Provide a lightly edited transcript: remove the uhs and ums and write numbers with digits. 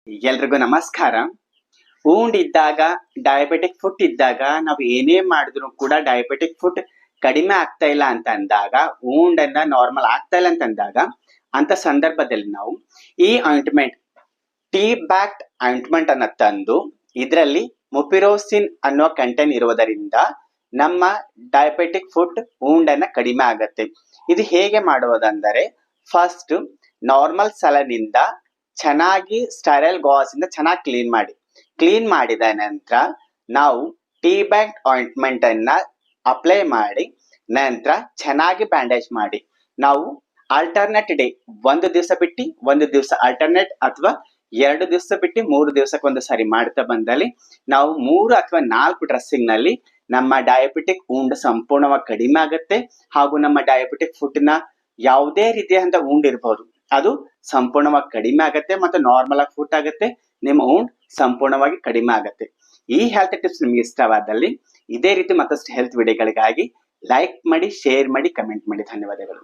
ಎಲ್ರಿಗೂ ನಮಸ್ಕಾರ. ಊಂಡ್ ಇದ್ದಾಗ ಡಯಾಬಿಟಿಕ್ ಫುಡ್ ಇದ್ದಾಗ ನಾವು ಏನೇ ಮಾಡಿದ್ರು ಕೂಡ ಡಯಾಬಿಟಿಕ್ ಫುಡ್ ಕಡಿಮೆ ಆಗ್ತಾ ಇಲ್ಲ ಅಂತ ಅಂದಾಗ, ಊಂಡನ್ನ ನಾರ್ಮಲ್ ಆಗ್ತಾ ಇಲ್ಲ ಅಂತ ಅಂದಾಗ, ಅಂತ ಸಂದರ್ಭದಲ್ಲಿ ನಾವು ಈ ಆಯಿಂಟ್ಮೆಂಟ್ ಟೀ ಬ್ಯಾಕ್ಟ್ ಆಯಿಂಟ್ಮೆಂಟ್ ಅನ್ನ ತಂದು ಇದರಲ್ಲಿ ಮುಪಿರೋಸಿನ್ ಅನ್ನೋ ಕಂಟೆಂಟ್ ಇರುವುದರಿಂದ ನಮ್ಮ ಡಯಾಬಿಟಿಕ್ ಫುಡ್ ಊಂಡನ್ನ ಕಡಿಮೆ ಆಗತ್ತೆ. ಇದು ಹೇಗೆ ಮಾಡುವುದಂದರೆ, ಫಸ್ಟ್ ನಾರ್ಮಲ್ ಸಲನಿಂದ ಚೆನ್ನಾಗಿ ಸ್ಟೈರಲ್ ಗಾಸ್ ಇಂದ ಚೆನ್ನಾಗಿ ಕ್ಲೀನ್ ಮಾಡಿದ ನಂತರ ನಾವು ಟೀ ಬ್ಯಾಗ್ ಆಯಿಂಟ್ಮೆಂಟ್ ಅನ್ನ ಅಪ್ಲೈ ಮಾಡಿ ನಂತರ ಚೆನ್ನಾಗಿ ಬ್ಯಾಂಡೇಜ್ ಮಾಡಿ ನಾವು ಆಲ್ಟರ್ನೇಟ್ ಡೇ, ಒಂದು ದಿವಸ ಬಿಟ್ಟು ಒಂದು ದಿವಸ ಆಲ್ಟರ್ನೇಟ್ ಅಥವಾ 2 ದಿವಸ ಬಿಟ್ಟು 3 ದಿವಸಕ್ಕೊಂದು ಸಾರಿ ಮಾಡ್ತಾ ಬಂದಲ್ಲಿ ನಾವು 3 ಅಥವಾ 4 ಡ್ರೆಸ್ಸಿಂಗ್ ನಲ್ಲಿ ನಮ್ಮ ಡಯಾಬಿಟಿಕ್ ಊಂಡ್ ಸಂಪೂರ್ಣವಾಗಿ ಕಡಿಮೆ ಆಗುತ್ತೆ. ಹಾಗೂ ನಮ್ಮ ಡಯಾಬಿಟಿಕ್ ಫುಡ್ ನ ಯಾವುದೇ ರೀತಿಯಾದಂತ ಊಂಡ್ ಇರಬಹುದು, ಅದು ಸಂಪೂರ್ಣವಾಗಿ ಕಡಿಮೆ ಆಗುತ್ತೆ ಮತ್ತು ನಾರ್ಮಲ್ ಆಗಿ ಫುಡ್ ಆಗುತ್ತೆ. ನಿಮ್ಮ ಊಂಡ್ ಸಂಪೂರ್ಣವಾಗಿ ಕಡಿಮೆ ಆಗುತ್ತೆ. ಈ ಹೆಲ್ತ್ ಟಿಪ್ಸ್ ನಿಮ್ಗೆ ಇಷ್ಟವಾದಲ್ಲಿ ಇದೇ ರೀತಿ ಮತ್ತಷ್ಟು ಹೆಲ್ತ್ ವಿಡಿಯೋಗಳಿಗಾಗಿ ಲೈಕ್ ಮಾಡಿ, ಶೇರ್ ಮಾಡಿ, ಕಮೆಂಟ್ ಮಾಡಿ. ಧನ್ಯವಾದಗಳು.